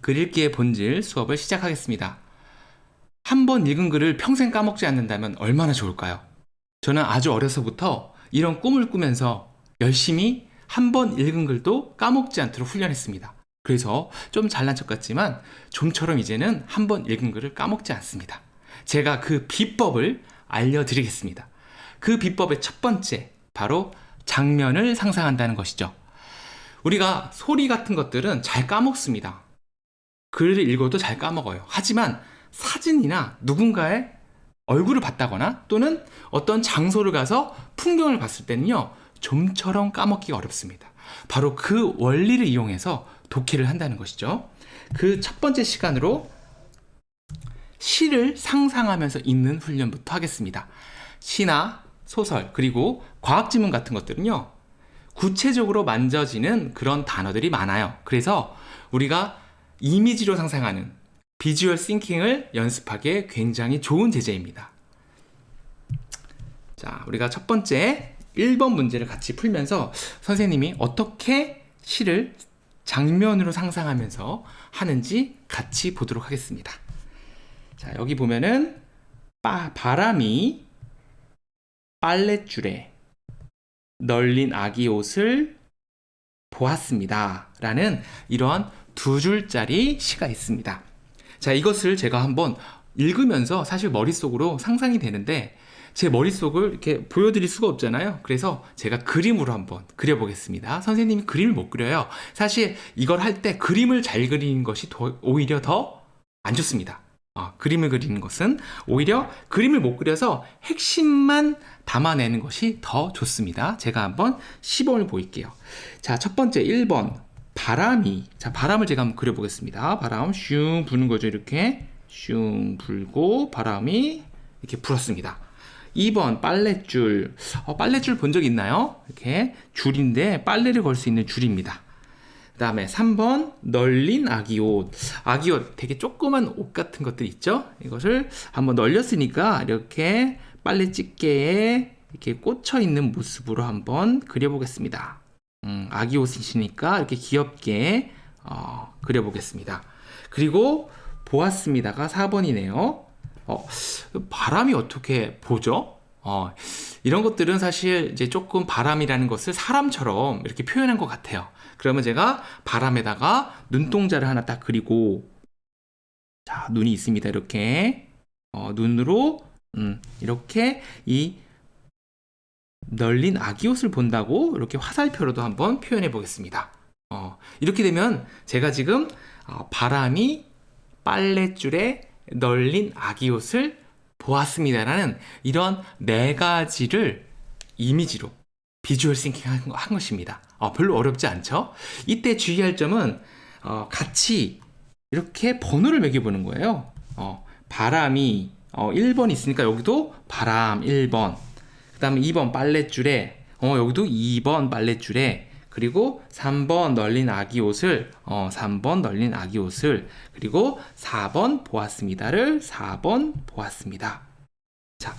글읽기의 본질 수업을 시작하겠습니다. 한 번 읽은 글을 평생 까먹지 않는다면 얼마나 좋을까요? 저는 아주 어려서부터 이런 꿈을 꾸면서 열심히 한 번 읽은 글도 까먹지 않도록 훈련했습니다. 그래서 좀 잘난 척 같지만 좀처럼 이제는 한 번 읽은 글을 까먹지 않습니다. 제가 그 비법을 알려드리겠습니다. 그 비법의 첫 번째, 바로 장면을 상상한다는 것이죠. 우리가 소리 같은 것들은 잘 까먹습니다. 글을 읽어도 잘 까먹어요. 하지만 사진이나 누군가의 얼굴을 봤다거나 또는 어떤 장소를 가서 풍경을 봤을 때는요, 좀처럼 까먹기가 어렵습니다. 바로 그 원리를 이용해서 독해를 한다는 것이죠. 그 첫 번째 시간으로 시를 상상하면서 읽는 훈련부터 하겠습니다. 시나 소설 그리고 과학지문 같은 것들은요, 구체적으로 만져지는 그런 단어들이 많아요. 그래서 우리가 이미지로 상상하는 비주얼 싱킹을 연습하기에 굉장히 좋은 제재입니다. 자, 우리가 첫 번째 1번 문제를 같이 풀면서 선생님이 어떻게 시를 장면으로 상상하면서 하는지 같이 보도록 하겠습니다. 자, 여기 보면은 바람이 빨랫줄에 널린 아기 옷을 보았습니다 라는 이러한 두 줄짜리 시가 있습니다. 자, 이것을 제가 한번 읽으면서 사실 머릿속으로 상상이 되는데 제 머릿속을 이렇게 보여드릴 수가 없잖아요. 그래서 제가 그림으로 한번 그려보겠습니다. 선생님이 그림을 못 그려요. 사실 이걸 할 때 그림을 잘 그리는 것이 오히려 더 안 좋습니다. 그림을 그리는 것은 오히려 그림을 못 그려서 핵심만 담아내는 것이 더 좋습니다. 제가 한번 시범을 보일게요. 자, 첫 번째 1번 바람이, 자, 바람을 제가 한번 그려보겠습니다. 바람 슝 부는 거죠. 이렇게 슝 불고 바람이 이렇게 불었습니다. 2번 빨랫줄, 빨랫줄 본 적 있나요? 이렇게 줄인데 빨래를 걸 수 있는 줄입니다. 그 다음에 3번 널린 아기 옷. 아기 옷, 되게 조그만 옷 같은 것들 있죠? 이것을 한번 널렸으니까 이렇게 빨래 집게에 이렇게 꽂혀 있는 모습으로 한번 그려보겠습니다. 아기 옷이시니까 이렇게 귀엽게 그려보겠습니다. 그리고 보았습니다가 4번이네요. 바람이 어떻게 보죠? 이런 것들은 사실 이제 조금 바람이라는 것을 사람처럼 이렇게 표현한 것 같아요. 그러면 제가 바람에다가 눈동자를 하나 딱 그리고, 자, 눈이 있습니다. 이렇게 눈으로 이렇게 이 널린 아기 옷을 본다고 이렇게 화살표로도 한번 표현해 보겠습니다. 이렇게 되면 제가 지금 바람이 빨랫줄에 널린 아기 옷을 보았습니다라는 이런 네 가지를 이미지로 비주얼 싱킹 한 것입니다. 별로 어렵지 않죠? 이때 주의할 점은 같이 이렇게 번호를 매겨보는 거예요. 바람이 1번 있으니까 여기도 바람 1번, 그 다음에 2번 빨랫줄에 여기도 2번 빨랫줄에, 그리고 3번 널린 아기 옷을 3번 널린 아기 옷을, 그리고 4번 보았습니다를 4번 보았습니다. 자,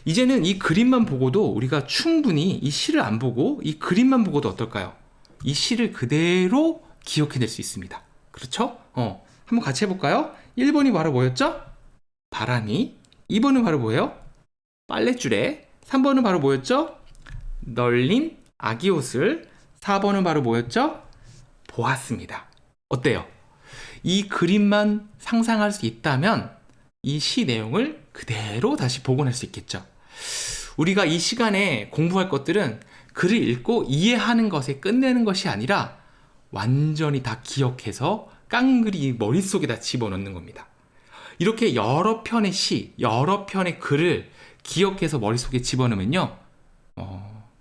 이제는 이 그림만 보고도 우리가 충분히 이 시를 안 보고 이 그림만 보고도 어떨까요? 이 시를 그대로 기억해낼 수 있습니다. 그렇죠? 한번 같이 해볼까요? 1번이 바로 뭐였죠? 바람이. 2번은 바로 뭐예요? 빨랫줄에. 3번은 바로 뭐였죠? 널린 아기 옷을. 4번은 바로 뭐였죠? 보았습니다. 어때요? 이 그림만 상상할 수 있다면 이 시 내용을 그대로 다시 복원할 수 있겠죠. 우리가 이 시간에 공부할 것들은 글을 읽고 이해하는 것에 끝내는 것이 아니라 완전히 다 기억해서 깡그리 머릿속에다 집어넣는 겁니다. 이렇게 여러 편의 시, 여러 편의 글을 기억해서 머릿속에 집어넣으면요,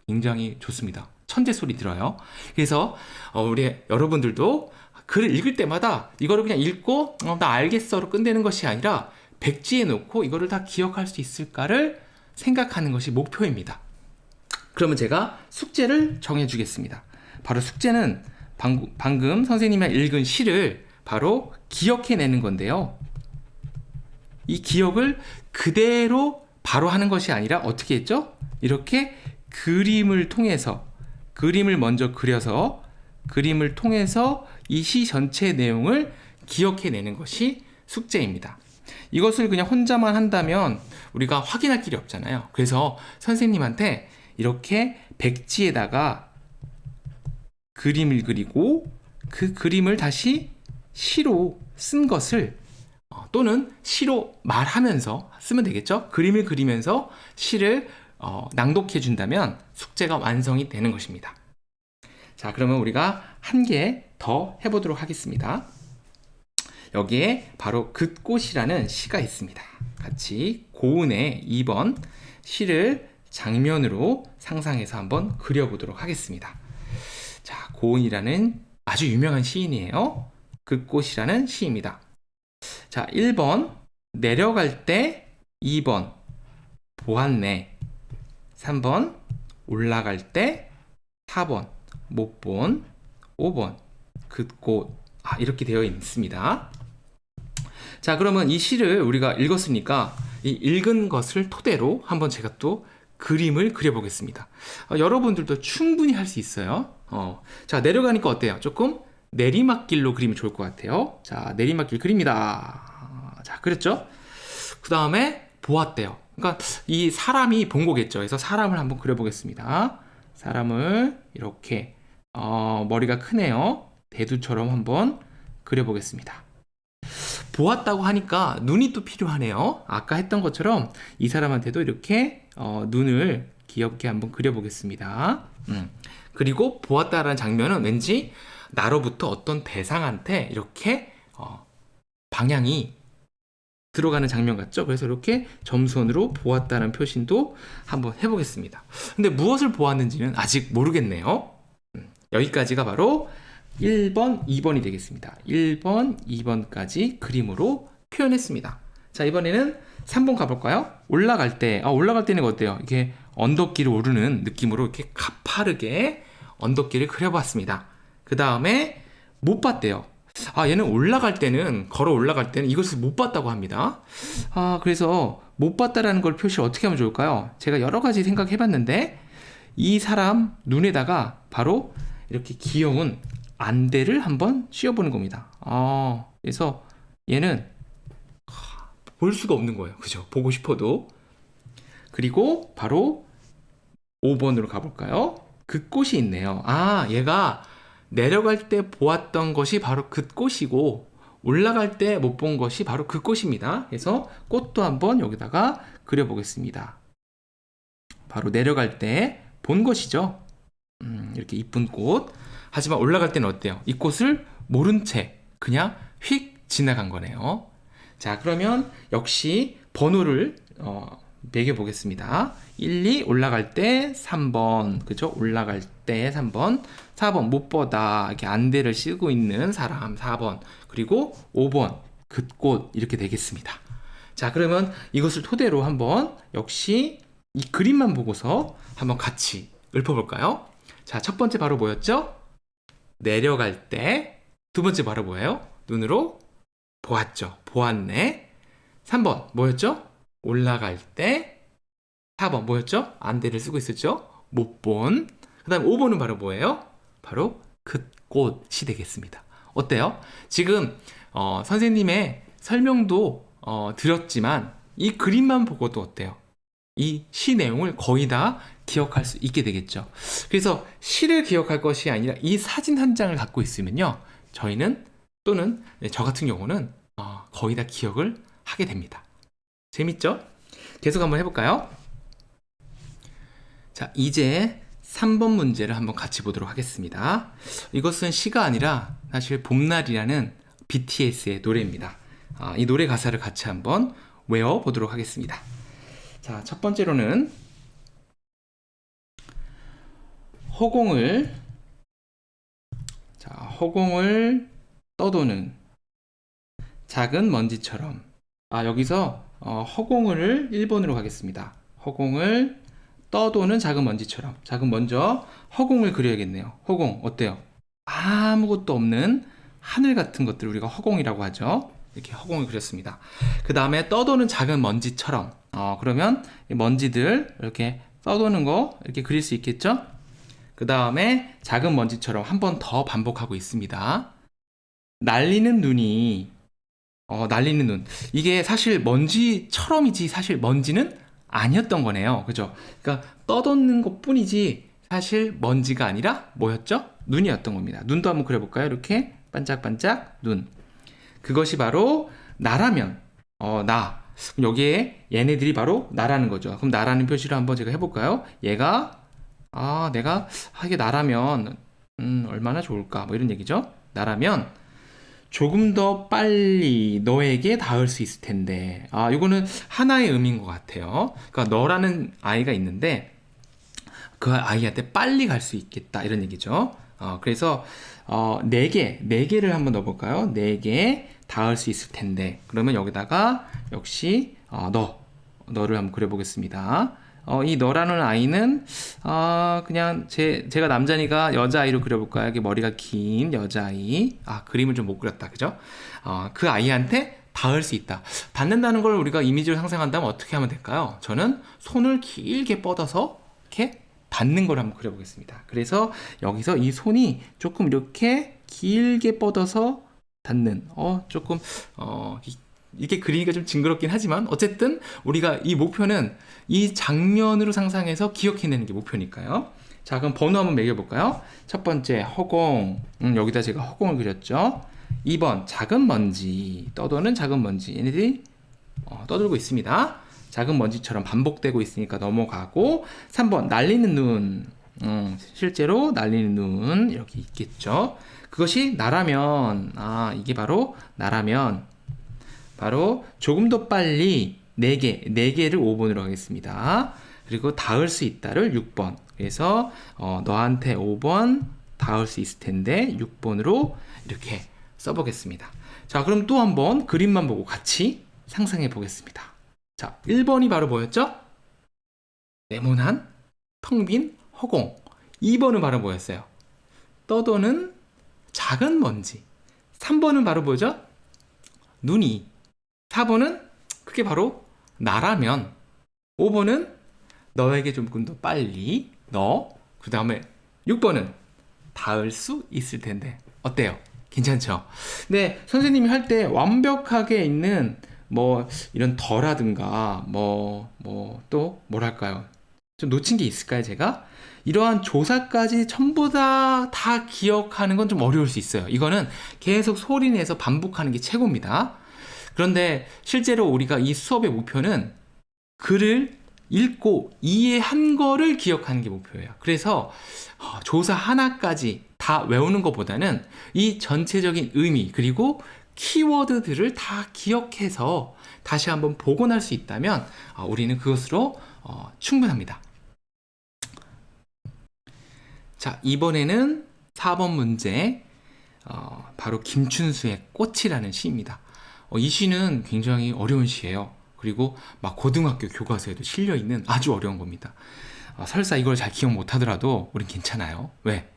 굉장히 좋습니다. 천재 소리 들어요. 그래서 우리 여러분들도 글을 읽을 때마다 이거를 그냥 읽고 나 알겠어로 끝내는 것이 아니라 백지에 놓고 이거를 다 기억할 수 있을까를 생각하는 것이 목표입니다. 그러면 제가 숙제를 정해주겠습니다. 바로 숙제는 방금 선생님이 읽은 시를 바로 기억해내는 건데요. 이 기억을 그대로 바로 하는 것이 아니라 어떻게 했죠? 이렇게 그림을 통해서, 그림을 먼저 그려서 그림을 통해서 이 시 전체의 내용을 기억해내는 것이 숙제입니다. 이것을 그냥 혼자만 한다면 우리가 확인할 길이 없잖아요. 그래서 선생님한테 이렇게 백지에다가 그림을 그리고 그 그림을 다시 시로 쓴 것을 또는 시로 말하면서 쓰면 되겠죠. 그림을 그리면서 시를 낭독해 준다면 숙제가 완성이 되는 것입니다. 자, 그러면 우리가 한 개 더 해보도록 하겠습니다. 여기에 바로 긋꽃이라는 시가 있습니다. 같이 고은의 2번 시를 장면으로 상상해서 한번 그려보도록 하겠습니다. 자, 고은이라는 아주 유명한 시인이에요. 긋꽃이라는 시입니다. 자, 1번 내려갈 때, 2번 보았네, 3번 올라갈 때, 4번 못 본, 5번 긋꽃. 이렇게 되어 있습니다. 자, 그러면 이 시를 우리가 읽었으니까 이 읽은 것을 토대로 한번 제가 또 그림을 그려보겠습니다. 여러분들도 충분히 할 수 있어요. 자, 내려가니까 어때요? 조금 내리막길로 그리면 좋을 것 같아요. 자, 내리막길 그립니다. 자, 그랬죠? 그 다음에 보았대요. 그러니까 이 사람이 본 거겠죠. 그래서 사람을 한번 그려보겠습니다. 사람을 이렇게 머리가 크네요. 대두처럼 한번 그려보겠습니다. 보았다고 하니까 눈이 또 필요하네요. 아까 했던 것처럼 이 사람한테도 이렇게 눈을 귀엽게 한번 그려보겠습니다. 그리고 보았다라는 장면은 왠지 나로부터 어떤 대상한테 이렇게 방향이 들어가는 장면 같죠? 그래서 이렇게 점선으로 보았다는 표신도 한번 해보겠습니다. 근데 무엇을 보았는지는 아직 모르겠네요. 여기까지가 바로 1번, 2번이 되겠습니다. 1번, 2번까지 그림으로 표현했습니다. 자, 이번에는 3번 가볼까요? 올라갈 때, 올라갈 때는 어때요? 이렇게 언덕길을 오르는 느낌으로 이렇게 가파르게 언덕길을 그려봤습니다. 그 다음에 못 봤대요. 얘는 올라갈 때는, 걸어 올라갈 때는 이것을 못 봤다고 합니다. 그래서 못 봤다라는 걸 표시를 어떻게 하면 좋을까요? 제가 여러 가지 생각해 봤는데, 이 사람 눈에다가 바로 이렇게 귀여운 안대를 한번 씌워보는 겁니다. 그래서 얘는 볼 수가 없는 거예요. 그죠? 보고 싶어도. 그리고 바로 5번으로 가볼까요? 긋꽃이 있네요. 얘가 내려갈 때 보았던 것이 바로 긋꽃이고 올라갈 때 못 본 것이 바로 긋꽃입니다. 그래서 꽃도 한번 여기다가 그려보겠습니다. 바로 내려갈 때 본 것이죠. 이렇게 이쁜 꽃. 하지만 올라갈 때는 어때요? 이 꽃을 모른 채 그냥 휙 지나간 거네요. 자, 그러면 역시 번호를 매겨보겠습니다. 1, 2 올라갈 때 3번, 그죠? 올라갈 때 3번, 4번 못 보다 이렇게 안대를 씌고 있는 사람 4번, 그리고 5번 긋꽃 이렇게 되겠습니다. 자, 그러면 이것을 토대로 한번 역시 이 그림만 보고서 한번 같이 읊어볼까요? 자, 첫 번째 바로 뭐였죠? 내려갈 때. 두 번째 바로 뭐예요? 눈으로 보았죠. 보았네. 3번 뭐였죠? 올라갈 때. 4번 뭐였죠? 안대를 쓰고 있었죠? 못 본. 그 다음 5번은 바로 뭐예요? 바로 긋꽃이 되겠습니다. 어때요? 지금 선생님의 설명도 드렸지만 이 그림만 보고도 어때요? 이 시 내용을 거의 다 기억할 수 있게 되겠죠. 그래서 시를 기억할 것이 아니라 이 사진 한 장을 갖고 있으면요, 저희는 또는 저 같은 경우는 거의 다 기억을 하게 됩니다. 재밌죠? 계속 한번 해볼까요? 자, 이제 3번 문제를 한번 같이 보도록 하겠습니다. 이것은 시가 아니라 사실 봄날이라는 BTS의 노래입니다. 이 노래 가사를 같이 한번 외워보도록 하겠습니다. 자, 첫 번째로는 허공을 떠도는 작은 먼지처럼. 여기서 허공을 1번으로 가겠습니다. 허공을 떠도는 작은 먼지처럼. 먼저 허공을 그려야겠네요. 허공 어때요? 아무것도 없는 하늘 같은 것들 우리가 허공이라고 하죠. 이렇게 허공을 그렸습니다. 그 다음에 떠도는 작은 먼지처럼. 그러면 이 먼지들 이렇게 떠도는 거 이렇게 그릴 수 있겠죠? 그 다음에 작은 먼지처럼 한 번 더 반복하고 있습니다. 날리는 눈이 날리는 눈. 이게 사실 먼지처럼이지 사실 먼지는 아니었던 거네요. 그죠? 그러니까 떠도는 것뿐이지 사실 먼지가 아니라 뭐였죠? 눈이었던 겁니다. 눈도 한번 그려볼까요? 이렇게 반짝반짝 눈. 그것이 바로 나라면 나. 그럼 여기에 얘네들이 바로 나라는 거죠. 그럼 나라는 표시를 한번 제가 해볼까요? 얘가 내가 이게 나라면 얼마나 좋을까? 뭐 이런 얘기죠. 나라면 조금 더 빨리 너에게 닿을 수 있을 텐데. 이거는 하나의 의미인 것 같아요. 그러니까 너라는 아이가 있는데 그 아이한테 빨리 갈 수 있겠다 이런 얘기죠. 그래서 네 개를 한번 넣어볼까요? 네 개 닿을 수 있을 텐데. 그러면 여기다가 역시 너를 한번 그려보겠습니다. 이 너라는 아이는 그냥 제가 남자니까 여자아이로 그려볼까요? 이게 머리가 긴 여자아이. 그림을 좀 못 그렸다, 그죠? 그 아이한테 닿을 수 있다. 닿는다는 걸 우리가 이미지로 상상한다면 어떻게 하면 될까요? 저는 손을 길게 뻗어서 이렇게 닿는 걸 한번 그려보겠습니다. 그래서 여기서 이 손이 조금 이렇게 길게 뻗어서 닿는, 조금, 이게 그리기가 좀 징그럽긴 하지만 어쨌든 우리가 이 목표는 이 장면으로 상상해서 기억해내는 게 목표니까요. 자, 그럼 번호 한번 매겨볼까요? 첫 번째 허공. 여기다 제가 허공을 그렸죠. 2번 작은 먼지. 떠도는 작은 먼지. 얘네들이 떠들고 있습니다. 작은 먼지처럼 반복되고 있으니까 넘어가고. 3번 날리는 눈. 실제로 날리는 눈 이렇게 있겠죠. 그것이 나라면 이게 바로 나라면 바로 조금 더 빨리 4개를 5번으로 하겠습니다. 그리고 닿을 수 있다를 6번. 그래서 너한테 5번 닿을 수 있을 텐데 6번으로 이렇게 써보겠습니다. 자, 그럼 또 한번 그림만 보고 같이 상상해 보겠습니다. 자, 1번이 바로 뭐였죠? 네모난 텅 빈 허공. 2번은 바로 뭐였어요? 떠도는 작은 먼지. 3번은 바로 뭐죠? 눈이. 4번은 그게 바로 나라면. 5번은 너에게 조금 더 빨리 그 다음에 6번은 닿을 수 있을 텐데 어때요? 괜찮죠? 네, 선생님이 할 때 완벽하게 있는 뭐 이런 덜하든가 또 뭐랄까요? 좀 놓친 게 있을까요, 제가? 이러한 조사까지 전부 다 기억하는 건 좀 어려울 수 있어요. 이거는 계속 소리내서 반복하는 게 최고입니다. 그런데 실제로 우리가 이 수업의 목표는 글을 읽고 이해한 거를 기억하는 게 목표예요. 그래서 조사 하나까지 다 외우는 것보다는 이 전체적인 의미 그리고 키워드들을 다 기억해서 다시 한번 복원할 수 있다면 우리는 그것으로 충분합니다. 자, 이번에는 4번 문제 바로 김춘수의 꽃이라는 시입니다. 이 시는 굉장히 어려운 시예요. 그리고 막 고등학교 교과서에도 실려있는 아주 어려운 겁니다. 설사 이걸 잘 기억 못하더라도 우린 괜찮아요. 왜?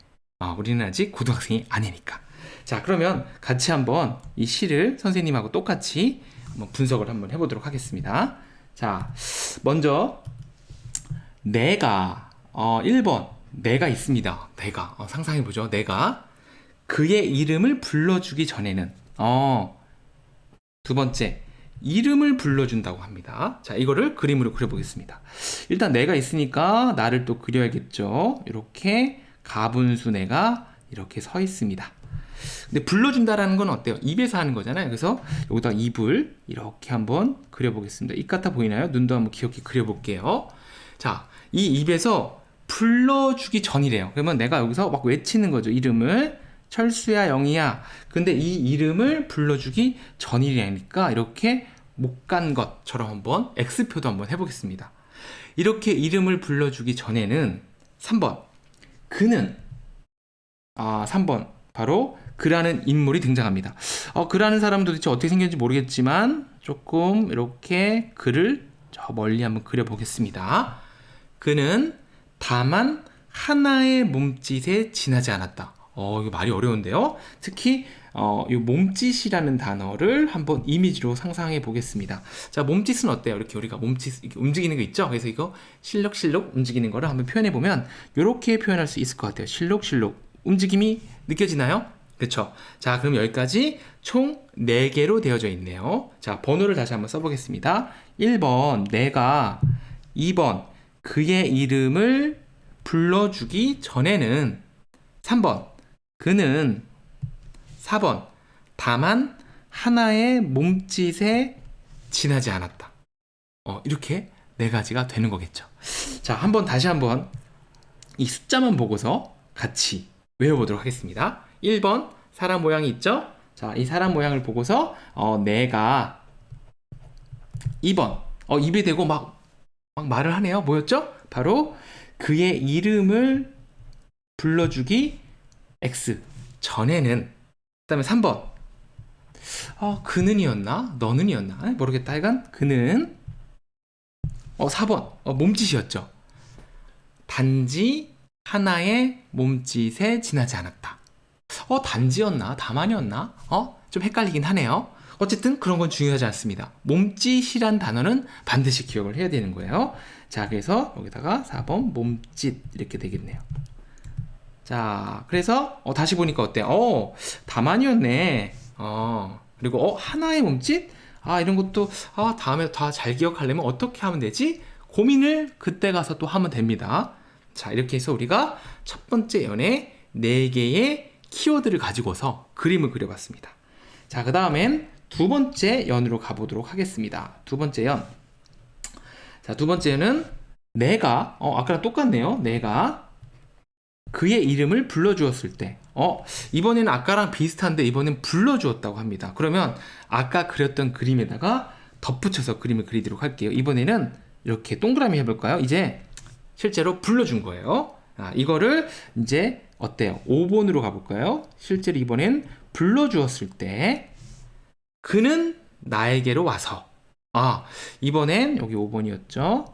우리는 아직 고등학생이 아니니까. 자, 그러면 같이 한번 이 시를 선생님하고 똑같이 한번 분석을 한번 해보도록 하겠습니다. 자, 먼저 내가 1번 내가 있습니다. 내가 상상해보죠. 내가 그의 이름을 불러주기 전에는 두 번째 이름을 불러준다고 합니다. 자, 이거를 그림으로 그려보겠습니다. 일단 내가 있으니까 나를 또 그려야겠죠. 이렇게 가분수 내가 이렇게 서 있습니다. 근데 불러준다라는 건 어때요? 입에서 하는 거잖아요. 그래서 여기다 입을 이렇게 한번 그려보겠습니다. 입 같아 보이나요? 눈도 한번 귀엽게 그려볼게요. 자, 이 입에서 불러주기 전이래요. 그러면 내가 여기서 막 외치는 거죠. 이름을. 철수야, 영희야. 근데 이 이름을 불러주기 전이라니까 이렇게 못 간 것처럼 한번 X표도 한번 해보겠습니다. 이렇게 이름을 불러주기 전에는 3번 그는 3번 바로 그라는 인물이 등장합니다. 그라는 사람은 도대체 어떻게 생겼는지 모르겠지만 조금 이렇게 그를 저 멀리 한번 그려보겠습니다. 그는 다만 하나의 몸짓에 지나지 않았다. 이거 말이 어려운데요. 특히 이 몸짓이라는 단어를 한번 이미지로 상상해 보겠습니다. 자, 몸짓은 어때요? 이렇게 우리가 몸짓 이렇게 움직이는 거 있죠? 그래서 이거 실룩실룩 움직이는 거를 한번 표현해 보면 이렇게 표현할 수 있을 것 같아요. 실룩실룩 움직임이 느껴지나요? 그쵸? 자, 그럼 여기까지 총 4개로 되어져 있네요. 자, 번호를 다시 한번 써보겠습니다. 1번, 내가. 2번, 그의 이름을 불러주기 전에는. 3번, 그는. 4번, 다만 하나의 몸짓에 지나지 않았다. 이렇게 4가지가 되는 거겠죠. 자, 다시 한번 이 숫자만 보고서 같이 외워보도록 하겠습니다. 1번, 사람 모양이 있죠? 자, 이 사람 모양을 보고서 내가. 2번, 입에 대고 막 말을 하네요. 뭐였죠? 바로 그의 이름을 불러주기 X 전에는. 그 다음에 3번, 그는이었나? 너는이었나? 모르겠다. 하여간 그는. 4번, 몸짓이었죠. 단지 하나의 몸짓에 지나지 않았다. 단지였나? 다만이었나? 좀 헷갈리긴 하네요. 어쨌든 그런 건 중요하지 않습니다. 몸짓이란 단어는 반드시 기억을 해야 되는 거예요. 자, 그래서 여기다가 4번 몸짓 이렇게 되겠네요. 자, 그래서 다시 보니까 어때요? 다만이었네. 그리고 하나의 몸짓? 이런 것도 다음에 다 잘 기억하려면 어떻게 하면 되지? 고민을 그때 가서 또 하면 됩니다. 자, 이렇게 해서 우리가 첫 번째 연에 4개의 키워드를 가지고서 그림을 그려봤습니다. 자, 그 다음엔 두 번째 연으로 가보도록 하겠습니다. 두 번째 연. 자, 두 번째 연은 내가, 아까랑 똑같네요. 내가 그의 이름을 불러주었을 때. 이번에는 아까랑 비슷한데 이번엔 불러주었다고 합니다. 그러면 아까 그렸던 그림에다가 덧붙여서 그림을 그리도록 할게요. 이번에는 이렇게 동그라미 해볼까요? 이제 실제로 불러준 거예요. 이거를 이제 어때요? 5번으로 가볼까요? 실제로 이번엔 불러주었을 때 그는 나에게로 와서. 이번엔 여기 5번이었죠.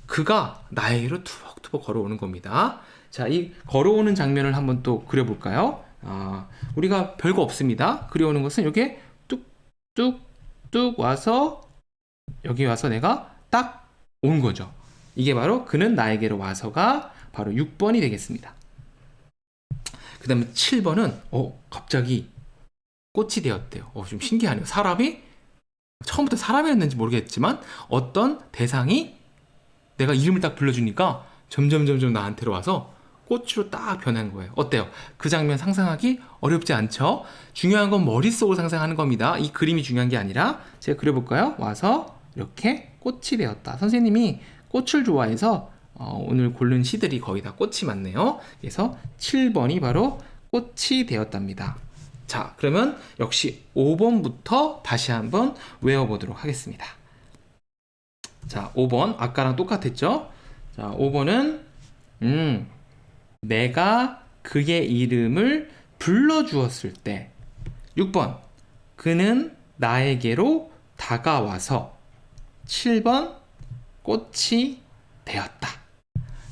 그가 나에게로 투벅투벅 걸어오는 겁니다. 자, 이 걸어오는 장면을 한번 또 그려볼까요? 우리가 별거 없습니다. 그려오는 것은 이렇게 뚝뚝뚝 와서 여기 와서 내가 딱 온 거죠. 이게 바로 그는 나에게로 와서가 바로 6번이 되겠습니다. 그 다음에 7번은 갑자기 꽃이 되었대요. 좀 신기하네요. 사람이 처음부터 사람이었는지 모르겠지만 어떤 대상이 내가 이름을 딱 불러주니까 점점 나한테로 와서 꽃으로 딱 변한 거예요. 어때요? 그 장면 상상하기 어렵지 않죠? 중요한 건 머릿속으로 상상하는 겁니다. 이 그림이 중요한 게 아니라 제가 그려볼까요? 와서 이렇게 꽃이 되었다. 선생님이 꽃을 좋아해서 오늘 고른 시들이 거의 다 꽃이 많네요. 그래서 7번이 바로 꽃이 되었답니다. 자, 그러면 역시 5번부터 다시 한번 외워보도록 하겠습니다. 자, 5번 아까랑 똑같았죠? 자, 5번은 내가 그의 이름을 불러주었을 때. 6번, 그는 나에게로 다가와서. 7번, 꽃이 되었다.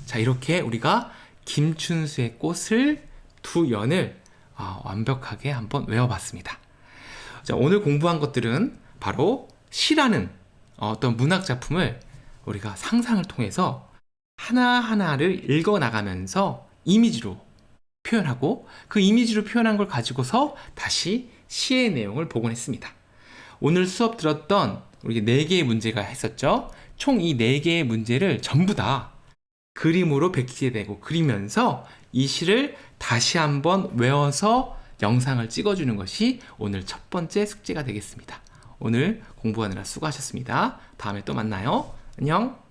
자, 이렇게 우리가 김춘수의 꽃을 두 연을 완벽하게 한번 외워봤습니다. 자, 오늘 공부한 것들은 바로 시라는 어떤 문학 작품을 우리가 상상을 통해서 하나하나를 읽어나가면서 이미지로 표현하고 그 이미지로 표현한 걸 가지고서 다시 시의 내용을 복원했습니다. 오늘 수업 들었던 우리 4개의 문제가 했었죠. 총 이 4개의 문제를 전부 다 그림으로 베끼게 되고 그리면서 이 시를 다시 한번 외워서 영상을 찍어주는 것이 오늘 첫 번째 숙제가 되겠습니다. 오늘 공부하느라 수고하셨습니다. 다음에 또 만나요. 안녕.